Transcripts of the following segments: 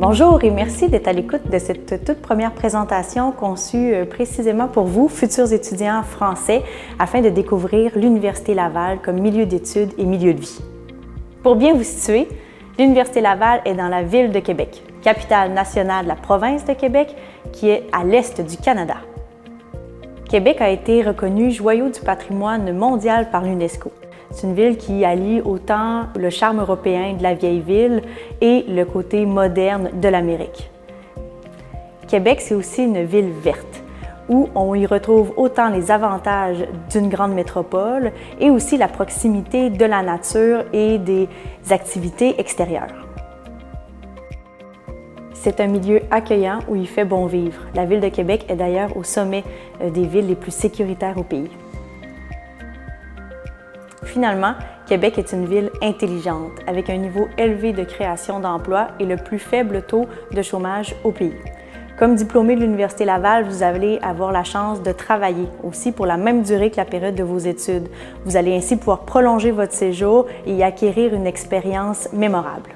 Bonjour et merci d'être à l'écoute de cette toute première présentation conçue précisément pour vous, futurs étudiants français, afin de découvrir l'Université Laval comme milieu d'études et milieu de vie. Pour bien vous situer, l'Université Laval est dans la ville de Québec, capitale nationale de la province de Québec, qui est à l'est du Canada. Québec a été reconnu joyau du patrimoine mondial par l'UNESCO. C'est une ville qui allie autant le charme européen de la vieille ville et le côté moderne de l'Amérique. Québec, c'est aussi une ville verte, où on y retrouve autant les avantages d'une grande métropole et aussi la proximité de la nature et des activités extérieures. C'est un milieu accueillant où il fait bon vivre. La ville de Québec est d'ailleurs au sommet des villes les plus sécuritaires au pays. Finalement, Québec est une ville intelligente, avec un niveau élevé de création d'emplois et le plus faible taux de chômage au pays. Comme diplômé de l'Université Laval, vous allez avoir la chance de travailler aussi pour la même durée que la période de vos études. Vous allez ainsi pouvoir prolonger votre séjour et y acquérir une expérience mémorable.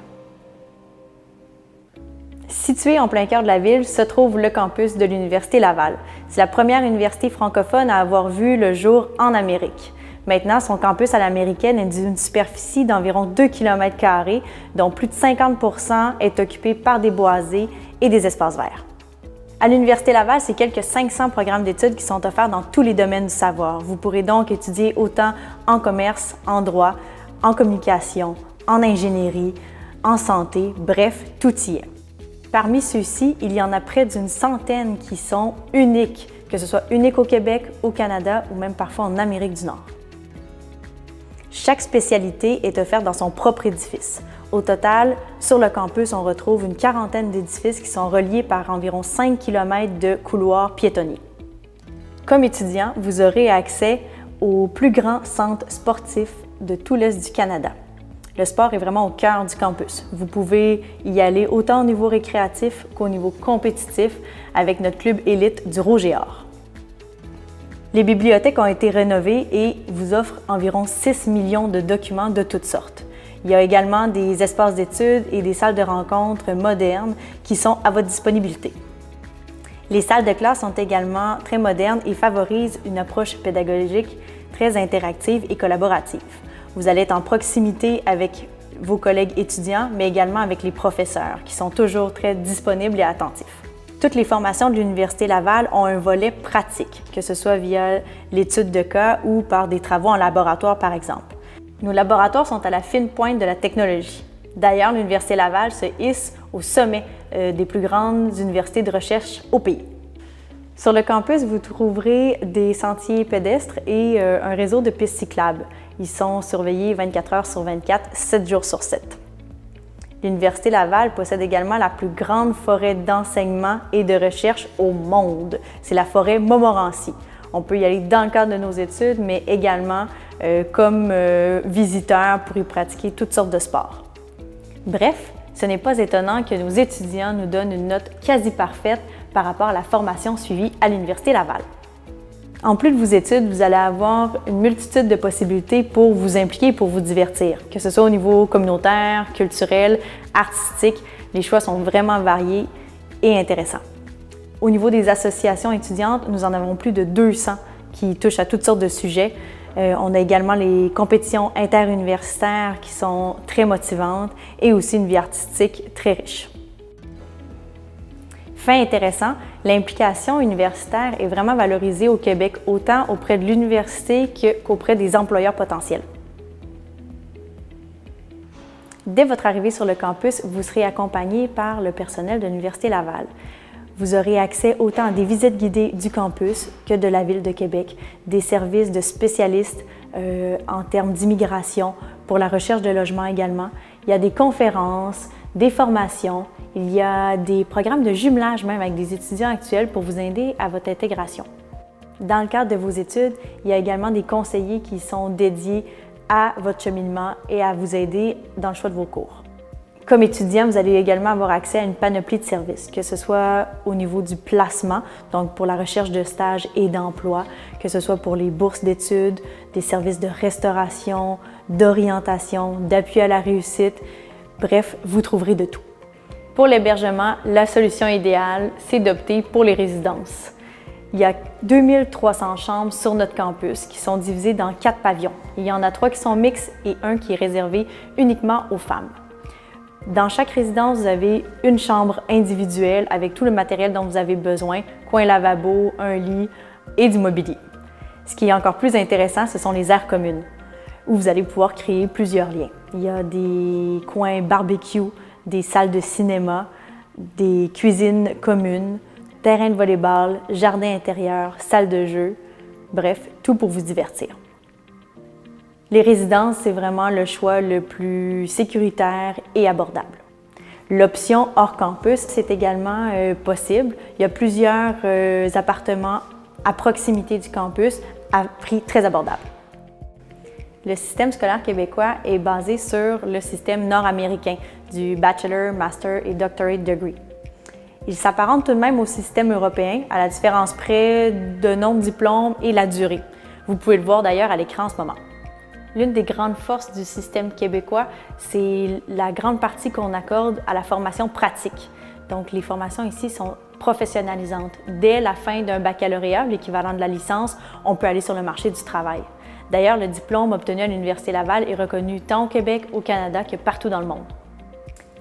Situé en plein cœur de la ville se trouve le campus de l'Université Laval. C'est la première université francophone à avoir vu le jour en Amérique. Maintenant, son campus à l'américaine est d'une superficie d'environ 2 km², dont plus de 50% est occupé par des boisés et des espaces verts. À l'Université Laval, c'est quelques 500 programmes d'études qui sont offerts dans tous les domaines du savoir. Vous pourrez donc étudier autant en commerce, en droit, en communication, en ingénierie, en santé, bref, tout y est. Parmi ceux-ci, il y en a près d'une centaine qui sont uniques, que ce soit uniques au Québec, au Canada ou même parfois en Amérique du Nord. Chaque spécialité est offerte dans son propre édifice. Au total, sur le campus, on retrouve une quarantaine d'édifices qui sont reliés par environ 5 km de couloirs piétonniers. Comme étudiant, vous aurez accès au plus grand centre sportif de tout l'Est du Canada. Le sport est vraiment au cœur du campus. Vous pouvez y aller autant au niveau récréatif qu'au niveau compétitif avec notre club élite du Rouge et Or. Les bibliothèques ont été rénovées et vous offrent environ 6 millions de documents de toutes sortes. Il y a également des espaces d'études et des salles de rencontres modernes qui sont à votre disponibilité. Les salles de classe sont également très modernes et favorisent une approche pédagogique très interactive et collaborative. Vous allez être en proximité avec vos collègues étudiants, mais également avec les professeurs qui sont toujours très disponibles et attentifs. Toutes les formations de l'Université Laval ont un volet pratique, que ce soit via l'étude de cas ou par des travaux en laboratoire, par exemple. Nos laboratoires sont à la fine pointe de la technologie. D'ailleurs, l'Université Laval se hisse au sommet des plus grandes universités de recherche au pays. Sur le campus, vous trouverez des sentiers pédestres et un réseau de pistes cyclables. Ils sont surveillés 24 heures sur 24, 7 jours sur 7. L'Université Laval possède également la plus grande forêt d'enseignement et de recherche au monde. C'est la forêt Montmorency. On peut y aller dans le cadre de nos études, mais également comme visiteur pour y pratiquer toutes sortes de sports. Bref, ce n'est pas étonnant que nos étudiants nous donnent une note quasi parfaite par rapport à la formation suivie à l'Université Laval. En plus de vos études, vous allez avoir une multitude de possibilités pour vous impliquer et pour vous divertir, que ce soit au niveau communautaire, culturel, artistique. Les choix sont vraiment variés et intéressants. Au niveau des associations étudiantes, nous en avons plus de 200 qui touchent à toutes sortes de sujets. On a également les compétitions interuniversitaires qui sont très motivantes et aussi une vie artistique très riche. Fait intéressant, l'implication universitaire est vraiment valorisée au Québec autant auprès de l'université qu'auprès des employeurs potentiels. Dès votre arrivée sur le campus, vous serez accompagné par le personnel de l'Université Laval. Vous aurez accès autant à des visites guidées du campus que de la Ville de Québec, des services de spécialistes en termes d'immigration, pour la recherche de logement également. Il y a des conférences, des formations, il y a des programmes de jumelage même avec des étudiants actuels pour vous aider à votre intégration. Dans le cadre de vos études, il y a également des conseillers qui sont dédiés à votre cheminement et à vous aider dans le choix de vos cours. Comme étudiant, vous allez également avoir accès à une panoplie de services, que ce soit au niveau du placement, donc pour la recherche de stages et d'emploi, que ce soit pour les bourses d'études, des services de restauration, d'orientation, d'appui à la réussite. Bref, vous trouverez de tout. Pour l'hébergement, la solution idéale, c'est d'opter pour les résidences. Il y a 2300 chambres sur notre campus qui sont divisées dans 4 pavillons. Il y en a 3 qui sont mixtes et un qui est réservé uniquement aux femmes. Dans chaque résidence, vous avez une chambre individuelle avec tout le matériel dont vous avez besoin, coin lavabo, un lit et du mobilier. Ce qui est encore plus intéressant, ce sont les aires communes, où vous allez pouvoir créer plusieurs liens. Il y a des coins barbecue, des salles de cinéma, des cuisines communes, terrain de volley-ball, jardin intérieur, salle de jeu, bref, tout pour vous divertir. Les résidences, c'est vraiment le choix le plus sécuritaire et abordable. L'option hors campus, c'est également possible. Il y a plusieurs appartements à proximité du campus à prix très abordable. Le système scolaire québécois est basé sur le système nord-américain du Bachelor, Master et Doctorate Degree. Il s'apparente tout de même au système européen, à la différence près de nombre de diplômes et la durée. Vous pouvez le voir d'ailleurs à l'écran en ce moment. L'une des grandes forces du système québécois, c'est la grande partie qu'on accorde à la formation pratique. Donc, les formations ici sont professionnalisantes. Dès la fin d'un baccalauréat, l'équivalent de la licence, on peut aller sur le marché du travail. D'ailleurs, le diplôme obtenu à l'Université Laval est reconnu tant au Québec, au Canada que partout dans le monde.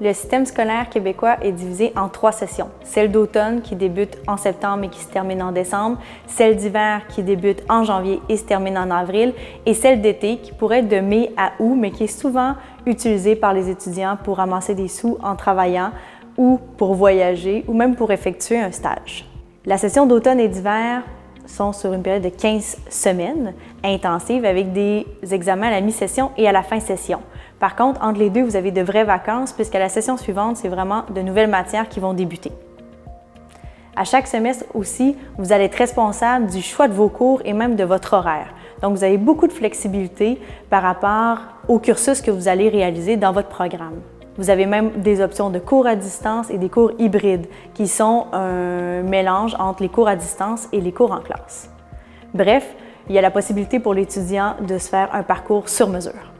Le système scolaire québécois est divisé en 3 sessions. Celle d'automne qui débute en septembre et qui se termine en décembre, celle d'hiver qui débute en janvier et se termine en avril, et celle d'été qui pourrait être de mai à août, mais qui est souvent utilisée par les étudiants pour ramasser des sous en travaillant ou pour voyager ou même pour effectuer un stage. La session d'automne et d'hiver sont sur une période de 15 semaines intensives avec des examens à la mi-session et à la fin de session. Par contre, entre les deux, vous avez de vraies vacances puisqu'à la session suivante, c'est vraiment de nouvelles matières qui vont débuter. À chaque semestre aussi, vous allez être responsable du choix de vos cours et même de votre horaire. Donc, vous avez beaucoup de flexibilité par rapport au cursus que vous allez réaliser dans votre programme. Vous avez même des options de cours à distance et des cours hybrides qui sont un mélange entre les cours à distance et les cours en classe. Bref, il y a la possibilité pour l'étudiant de se faire un parcours sur mesure.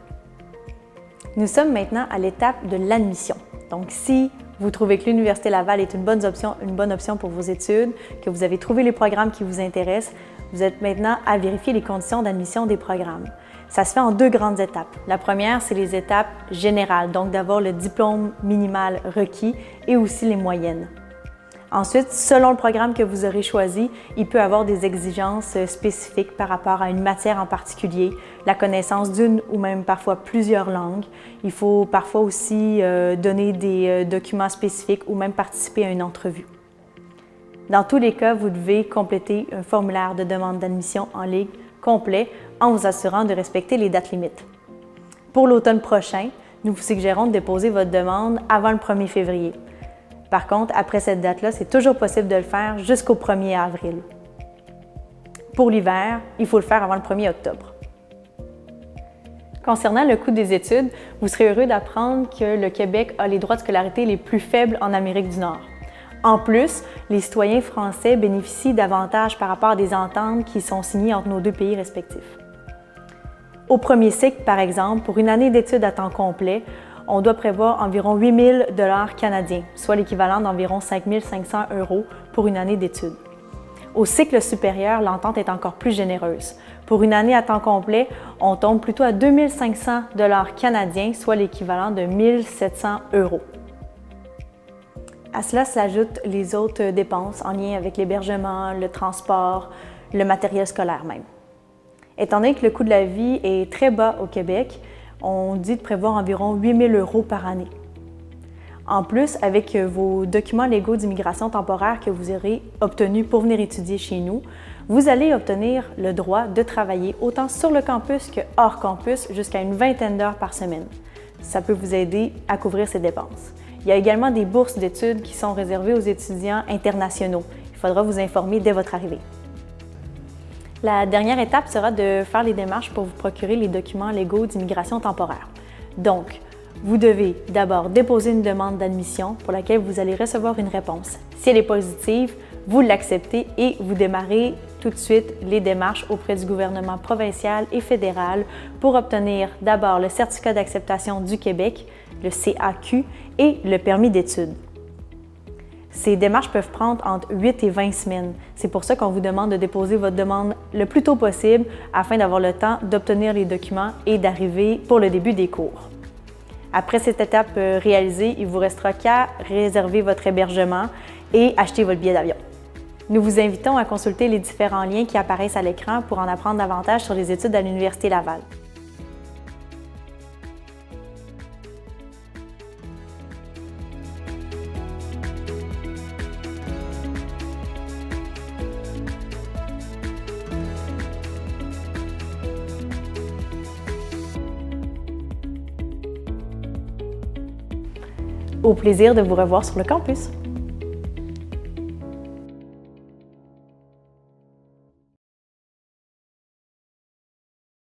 Nous sommes maintenant à l'étape de l'admission. Donc, si vous trouvez que l'Université Laval est une bonne option pour vos études, que vous avez trouvé les programmes qui vous intéressent, vous êtes maintenant à vérifier les conditions d'admission des programmes. Ça se fait en 2 grandes étapes. La première, c'est les étapes générales, donc d'avoir le diplôme minimal requis et aussi les moyennes. Ensuite, selon le programme que vous aurez choisi, il peut avoir des exigences spécifiques par rapport à une matière en particulier, la connaissance d'une ou même parfois plusieurs langues. Il faut parfois aussi donner des documents spécifiques ou même participer à une entrevue. Dans tous les cas, vous devez compléter un formulaire de demande d'admission en ligne complet en vous assurant de respecter les dates limites. Pour l'automne prochain, nous vous suggérons de déposer votre demande avant le 1er février. Par contre, après cette date-là, c'est toujours possible de le faire jusqu'au 1er avril. Pour l'hiver, il faut le faire avant le 1er octobre. Concernant le coût des études, vous serez heureux d'apprendre que le Québec a les droits de scolarité les plus faibles en Amérique du Nord. En plus, les citoyens français bénéficient d'avantages par rapport à des ententes qui sont signées entre nos 2 pays respectifs. Au premier cycle, par exemple, pour une année d'études à temps complet, on doit prévoir environ 8 000 $ canadiens, soit l'équivalent d'environ 5 500 € pour une année d'études. Au cycle supérieur, l'entente est encore plus généreuse. Pour une année à temps complet, on tombe plutôt à 2 500 $ canadiens, soit l'équivalent de 1 700 €. À cela s'ajoutent les autres dépenses en lien avec l'hébergement, le transport, le matériel scolaire même. Étant donné que le coût de la vie est très bas au Québec, on dit de prévoir environ 8 000 € par année. En plus, avec vos documents légaux d'immigration temporaire que vous aurez obtenus pour venir étudier chez nous, vous allez obtenir le droit de travailler autant sur le campus que hors campus jusqu'à une vingtaine d'heures par semaine. Ça peut vous aider à couvrir ces dépenses. Il y a également des bourses d'études qui sont réservées aux étudiants internationaux. Il faudra vous informer dès votre arrivée. La dernière étape sera de faire les démarches pour vous procurer les documents légaux d'immigration temporaire. Donc, vous devez d'abord déposer une demande d'admission pour laquelle vous allez recevoir une réponse. Si elle est positive, vous l'acceptez et vous démarrez tout de suite les démarches auprès du gouvernement provincial et fédéral pour obtenir d'abord le certificat d'acceptation du Québec, le CAQ, et le permis d'études. Ces démarches peuvent prendre entre 8 et 20 semaines. C'est pour ça qu'on vous demande de déposer votre demande le plus tôt possible afin d'avoir le temps d'obtenir les documents et d'arriver pour le début des cours. Après cette étape réalisée, il ne vous restera qu'à réserver votre hébergement et acheter votre billet d'avion. Nous vous invitons à consulter les différents liens qui apparaissent à l'écran pour en apprendre davantage sur les études à l'Université Laval. Au plaisir de vous revoir sur le campus.